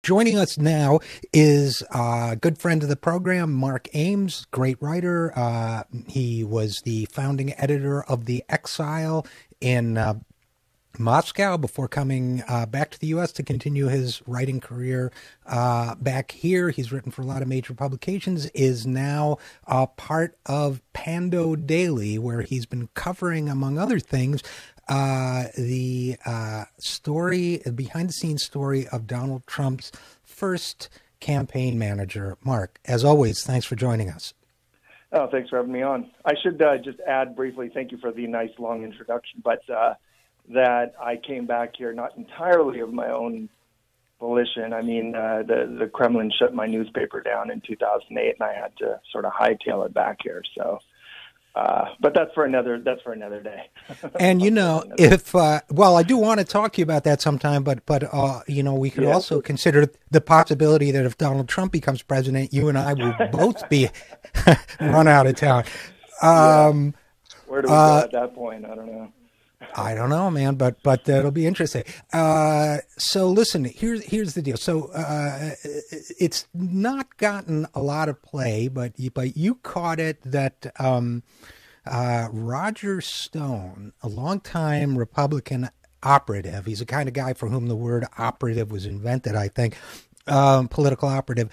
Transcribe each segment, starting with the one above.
Joining us now is a good friend of the program, Mark Ames, great writer. He was the founding editor of The Exile in Moscow before coming back to the U.S. to continue his writing career back here. He's written for a lot of major publications, is now part of Pando Daily, where he's been covering, among other things, the story, behind-the-scenes story of Donald Trump's first campaign manager. Mark, as always, thanks for joining us. Oh, thanks for having me on. I should just add briefly, thank you for the nice long introduction, but that I came back here not entirely of my own volition. I mean, the Kremlin shut my newspaper down in 2008, and I had to sort of hightail it back here. So, but that's for another day. And you know, if well, I do want to talk to you about that sometime. But you know, we could also consider the possibility that if Donald Trump becomes president, you and I will both be run out of town. Where do we go at that point? I don't know. I don't know, man, but that'll be interesting. So listen, here's the deal. So it's not gotten a lot of play, but you caught it that Roger Stone, a longtime Republican operative, he's the kind of guy for whom the word operative was invented, I think, political operative,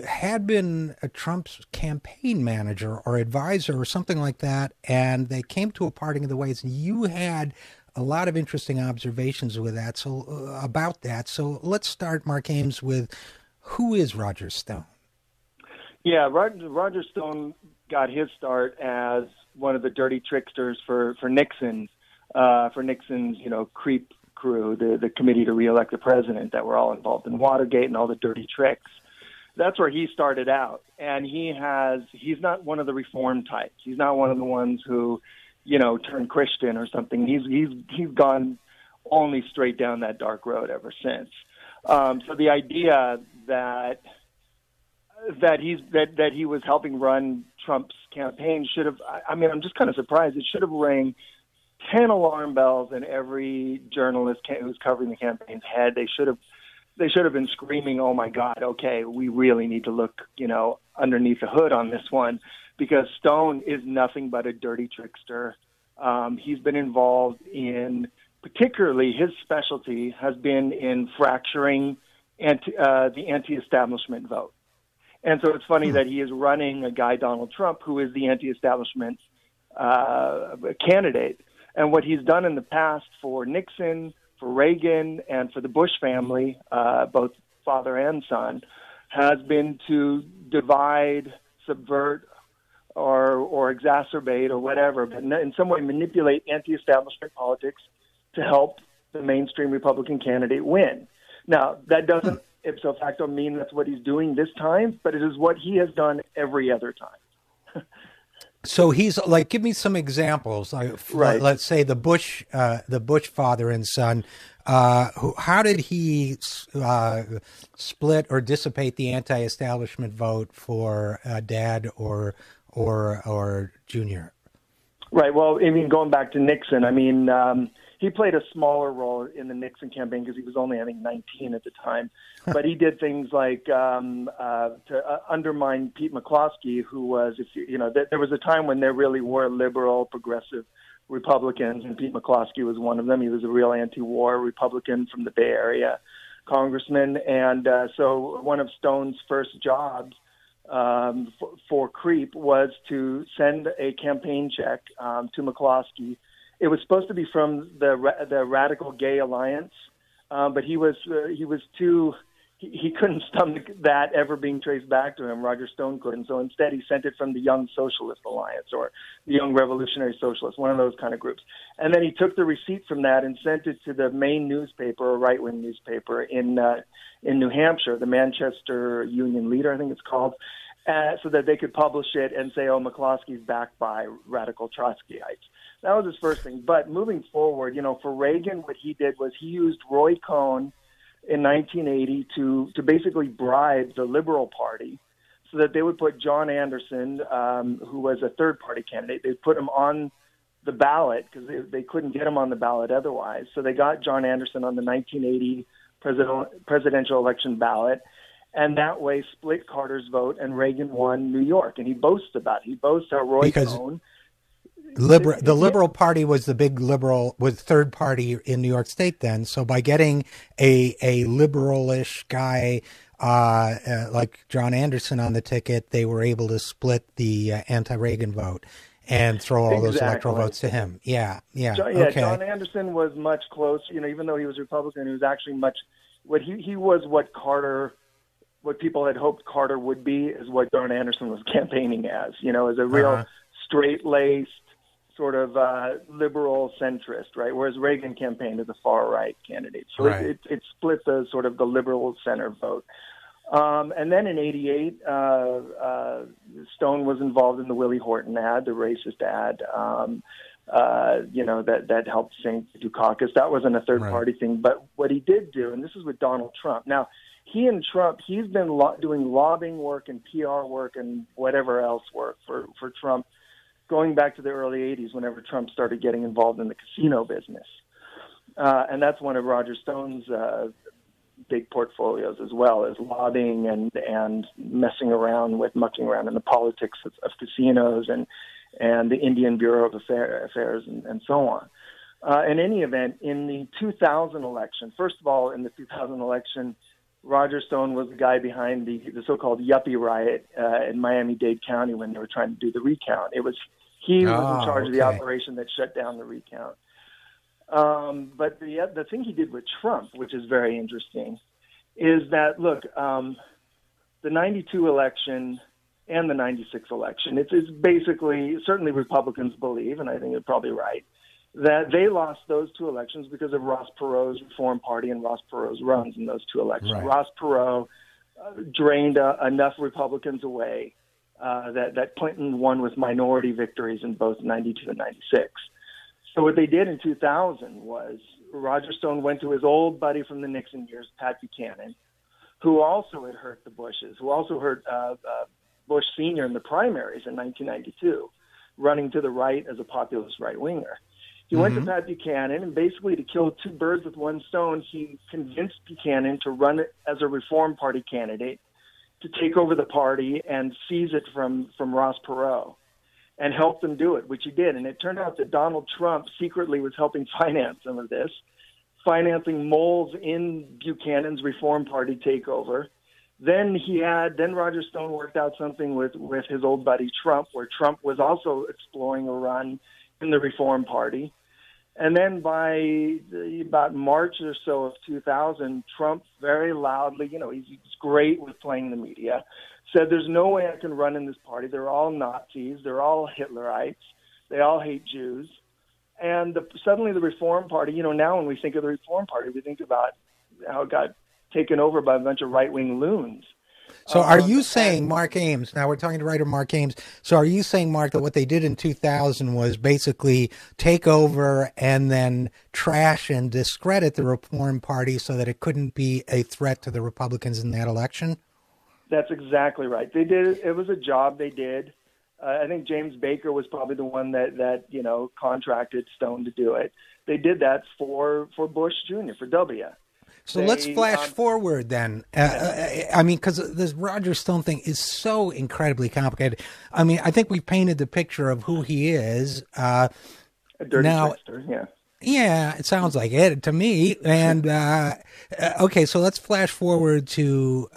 had been a Trump's campaign manager or advisor or something like that, and they came to a parting of the ways. And you had a lot of interesting observations with that. So about that. So let's start, Mark Ames, with who is Roger Stone? Yeah, Roger Stone got his start as one of the dirty tricksters for Nixon's creep crew, the committee to reelect the president that were all involved in Watergate and all the dirty tricks. That's where he started out, and he's not one of the reform types. He's not one of the ones who, turned Christian or something. He's gone only straight down that dark road ever since. So the idea that he was helping run Trump's campaign should have, I'm just kind of surprised. It should have rang 10 alarm bells in every journalist who's covering the campaign's head. They should have been screaming, "Oh my God, okay, we really need to look, underneath the hood on this one," because Stone is nothing but a dirty trickster. He's been involved in, particularly his specialty has been in fracturing the anti-establishment vote. And so it's funny that he is running a guy, Donald Trump, who is the anti-establishment candidate. And what he's done in the past for Nixon, for Reagan, and for the Bush family, both father and son, has been to divide, subvert, or exacerbate, or whatever, but in some way manipulate anti-establishment politics to help the mainstream Republican candidate win. Now, that doesn't ipso facto mean that's what he's doing this time, but it is what he has done every other time. So he's like, give me some examples. Right. Let's say the Bush father and son. How did he split or dissipate the anti-establishment vote for Dad or Junior? Right. Well, going back to Nixon, he played a smaller role in the Nixon campaign because he was only, I think, 19 at the time. But he did things like to undermine Pete McCloskey, who was, there was a time when there really were liberal, progressive Republicans, and Pete McCloskey was one of them. He was a real anti-war Republican from the Bay Area congressman. And so one of Stone's first jobs for Creep was to send a campaign check to McCloskey. It was supposed to be from the Radical Gay Alliance, but he couldn't stomach that ever being traced back to him. Roger Stone couldn't. So instead, he sent it from the Young Socialist Alliance or the Young Revolutionary Socialists, one of those kind of groups. And then he took the receipt from that and sent it to the main newspaper, a right-wing newspaper in New Hampshire, the Manchester Union Leader, I think it's called, so that they could publish it and say, "Oh, McCloskey's backed by radical Trotskyites." That was his first thing. But moving forward, for Reagan, what he did was he used Roy Cohn in 1980 to basically bribe the Liberal Party so that they would put John Anderson, who was a third-party candidate, they'd put him on the ballot because they couldn't get him on the ballot otherwise. So they got John Anderson on the 1980 presidential election ballot, and that way split Carter's vote, and Reagan won New York. And he boasts about it. He boasts how Roy Cohn... The Liberal Party was the big liberal, was third party in New York State then. So by getting a liberalish guy like John Anderson on the ticket, they were able to split the anti-Reagan vote and throw all those electoral votes to him. Yeah. Okay. John Anderson was much closer. Even though he was Republican, he was actually much. He was what people had hoped Carter would be, is what John Anderson was campaigning as. As a real straight-laced, sort of liberal centrist, right? Whereas Reagan campaigned as a far right candidate. So it split the sort of the liberal center vote. And then in '88, Stone was involved in the Willie Horton ad, the racist ad, that helped sink Dukakis. That wasn't a third party thing. But what he did do, and this is with Donald Trump. Now, he's been doing lobbying work and PR work and whatever else work for Trump, going back to the early 80s, whenever Trump started getting involved in the casino business. And that's one of Roger Stone's big portfolios as well, as lobbying and mucking around in the politics of casinos and the Indian Bureau of Affairs and so on. In any event, in the 2000 election, first of all, in the 2000 election, Roger Stone was the guy behind the so-called yuppie riot in Miami-Dade County when they were trying to do the recount. He was in charge of the operation that shut down the recount. But the thing he did with Trump, which is very interesting, is that, look, the 92 election and the 96 election, it's basically, certainly Republicans believe, and I think they're probably right, that they lost those two elections because of Ross Perot's Reform Party and Ross Perot's runs in those two elections. Right. Ross Perot drained enough Republicans away that Clinton won with minority victories in both 92 and 96. So what they did in 2000 was Roger Stone went to his old buddy from the Nixon years, Pat Buchanan, who also had hurt the Bushes, who also hurt Bush Sr. in the primaries in 1992, running to the right as a populist right-winger. He went to Pat Buchanan, and basically to kill two birds with one stone, he convinced Buchanan to run it as a Reform Party candidate, to take over the party and seize it from Ross Perot, and helped them do it, which he did. And it turned out that Donald Trump secretly was helping finance some of this, financing moles in Buchanan's Reform Party takeover. Then Roger Stone worked out something with his old buddy Trump, where Trump was also exploring a run in the Reform Party. And then by about March or so of 2000, Trump very loudly, he's great with playing the media, said there's no way I can run in this party. They're all Nazis. They're all Hitlerites. They all hate Jews. And suddenly the Reform Party, now when we think of the Reform Party, we think about how it got taken over by a bunch of right-wing loons. So are you saying, Mark Ames, now we're talking to writer Mark Ames, so are you saying, Mark, that what they did in 2000 was basically take over and then trash and discredit the Reform Party so that it couldn't be a threat to the Republicans in that election? That's exactly right. They did. It was a job they did. I think James Baker was probably the one that contracted Stone to do it. They did that for Bush Jr., for W. So let's flash forward then. Because this Roger Stone thing is so incredibly complicated. I think we painted the picture of who he is. A dirty trickster, yeah. Yeah, it sounds like it to me. And okay, so let's flash forward to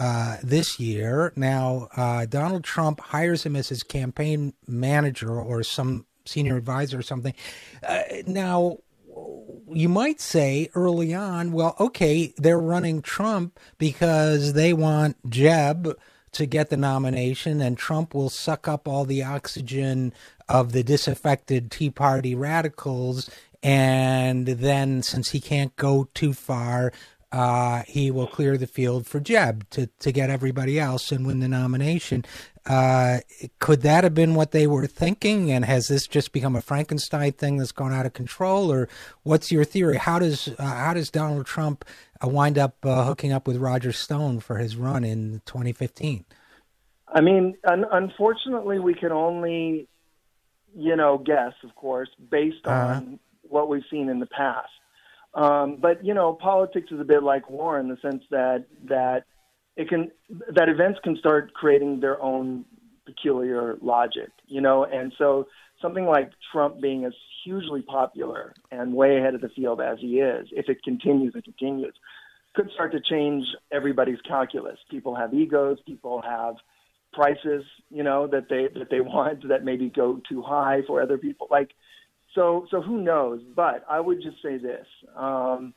this year. Now, Donald Trump hires him as his campaign manager or some senior advisor or something. Now, you might say early on, well, okay, they're running Trump because they want Jeb to get the nomination, and Trump will suck up all the oxygen of the disaffected Tea Party radicals. And then since he can't go too far, he will clear the field for Jeb to get everybody else and win the nomination. Could that have been what they were thinking? And has this just become a Frankenstein thing that's gone out of control? Or what's your theory? How does Donald Trump wind up hooking up with Roger Stone for his run in 2015? Unfortunately, we can only, guess, of course, based on what we've seen in the past. But politics is a bit like war in the sense that events can start creating their own peculiar logic, and so something like Trump being as hugely popular and way ahead of the field as he is, if it continues, could start to change everybody's calculus. People have egos, people have prices, that they want that maybe go too high for other people. So who knows? But I would just say this. I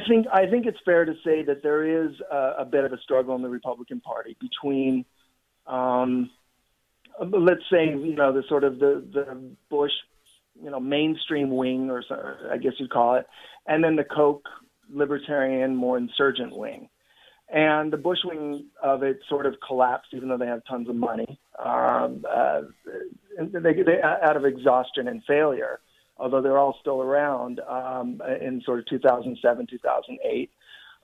think it's fair to say that there is a bit of a struggle in the Republican Party between, let's say, the sort of the Bush, mainstream wing, or I guess you'd call it, and then the Koch libertarian, more insurgent wing. And the Bush wing of it sort of collapsed, even though they have tons of money, they out of exhaustion and failure, although they're all still around in sort of 2007, 2008.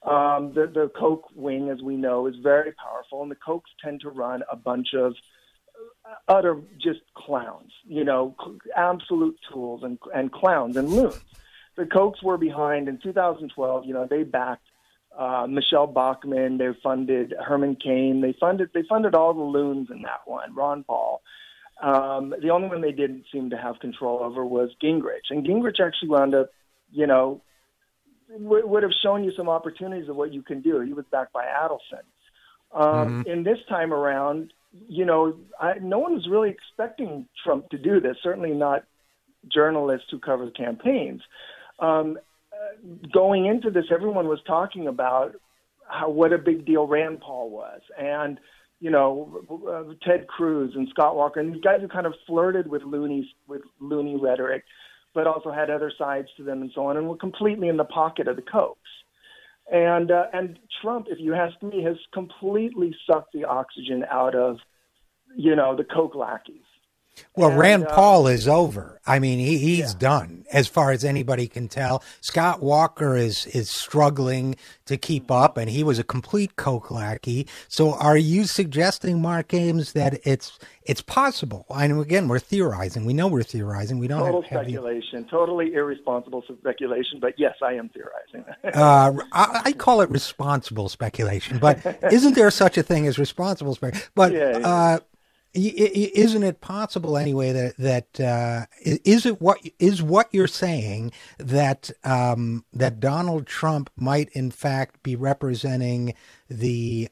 The Koch wing, as we know, is very powerful, and the Kochs tend to run a bunch of utter just clowns, absolute tools and clowns and loons. The Kochs were behind in 2012. They backed Michelle Bachmann. They funded Herman Cain. They funded all the loons in that one. Ron Paul. The only one they didn't seem to have control over was Gingrich, and Gingrich actually wound up, would have shown you some opportunities of what you can do. He was backed by Adelson. In this time around, no one was really expecting Trump to do this. Certainly not journalists who cover the campaigns. Going into this, everyone was talking about what a big deal Rand Paul was, and Ted Cruz and Scott Walker, and these guys who kind of flirted with loony rhetoric, but also had other sides to them and so on, and were completely in the pocket of the Kochs. And Trump, if you ask me, has completely sucked the oxygen out of the Koch lackeys. Well, Rand Paul is over. I mean, he's done, as far as anybody can tell. Scott Walker is struggling to keep up, and he was a complete Koch lackey. So are you suggesting, Mark Ames, that it's possible? I know, again, we're theorizing. We know we're theorizing. We don't Total have speculation, totally irresponsible speculation, but yes, I am theorizing. I call it responsible speculation, but isn't there such a thing as responsible speculation? But isn't it possible anyway that is what you're saying that that Donald Trump might in fact be representing the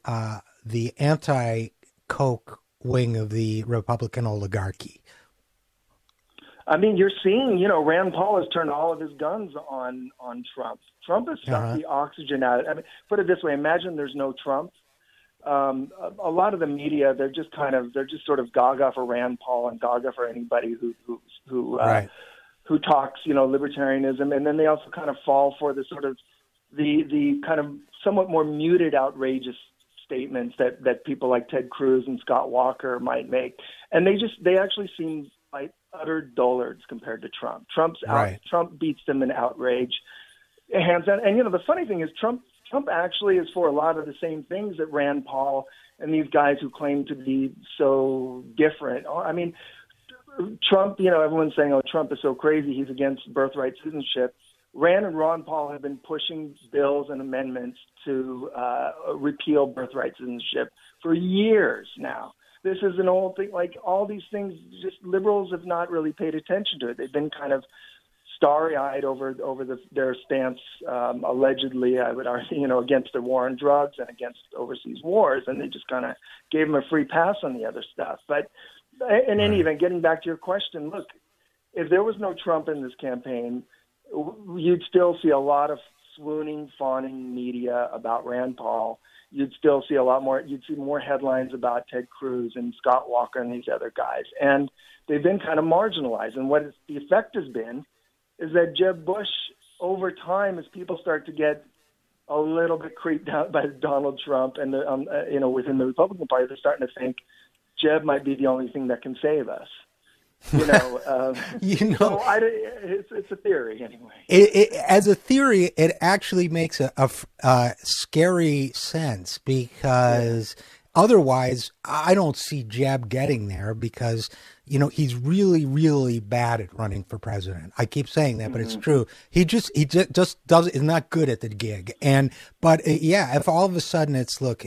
anti-Koch wing of the Republican oligarchy? I mean, you're seeing, Rand Paul has turned all of his guns on Trump. Trump has sucked the oxygen out. I mean, put it this way: imagine there's no Trump. A lot of the media, they're just sort of gaga for Rand Paul and gaga for anybody who talks, libertarianism, and then they also kind of fall for the sort of the kind of somewhat more muted, outrageous statements that people like Ted Cruz and Scott Walker might make, and they actually seem like utter dullards compared to Trump. Trump beats them in outrage, hands down. And the funny thing is, Trump actually is for a lot of the same things that Rand Paul and these guys who claim to be so different. I mean, Trump, everyone's saying, oh, Trump is so crazy, he's against birthright citizenship. Rand and Ron Paul have been pushing bills and amendments to repeal birthright citizenship for years now. This is an old thing. Like, all these things, just liberals have not really paid attention to it. They've been kind of starry-eyed over their stance, allegedly, I would argue, against the war on drugs and against overseas wars, and they just kind of gave them a free pass on the other stuff. But in any event, getting back to your question, look, if there was no Trump in this campaign, you'd still see a lot of swooning, fawning media about Rand Paul. You'd still see you'd see more headlines about Ted Cruz and Scott Walker and these other guys. And they've been kind of marginalized. And what the effect has been is that Jeb Bush, over time, as people start to get a little bit creeped out by Donald Trump and within the Republican Party, they're starting to think Jeb might be the only thing that can save us. It's a theory anyway. As a theory, it actually makes a scary sense because Otherwise, I don't see Jeb getting there because, he's really, really bad at running for president. I keep saying that, but it's true. He just is not good at the gig. But if all of a sudden it's, look,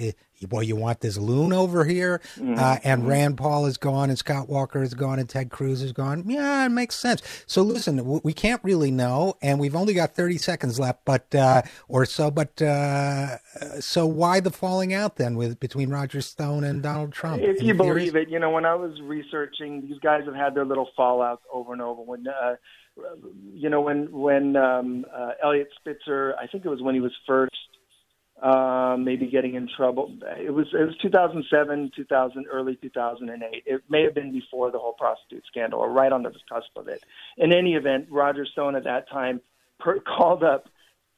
well, you want this loon over here, and Rand Paul is gone, and Scott Walker is gone, and Ted Cruz is gone. Yeah, it makes sense. So listen, we can't really know, and we've only got 30 seconds left, or so. So why the falling out then between Roger Stone and Donald Trump? If you believe it, when I was researching, these guys have had their little fallouts over and over. When Elliot Spitzer, I think it was when he was first. Maybe getting in trouble. It was 2007, early 2008. It may have been before the whole prostitute scandal, or right on the cusp of it. In any event, Roger Stone at that time called up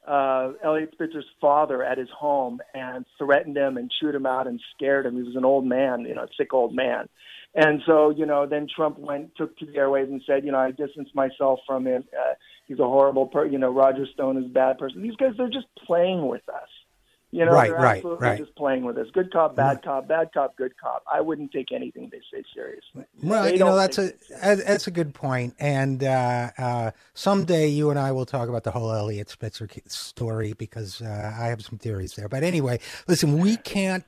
Elliot Spitzer's father at his home and threatened him and chewed him out and scared him. He was an old man, a sick old man. And so, then Trump took to the airwaves and said, I distanced myself from him. He's a horrible person. Roger Stone is a bad person. These guys, they're just playing with us. They're absolutely just playing with us. Good cop, bad cop, good cop. I wouldn't take anything they say seriously. Well, that's a good point. And someday you and I will talk about the whole Elliot Spitzer story because I have some theories there. But anyway, listen, we can't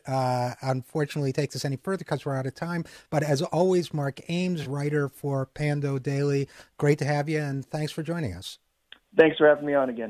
unfortunately take this any further because we're out of time. But as always, Mark Ames, writer for Pando Daily, great to have you, and thanks for joining us. Thanks for having me on again.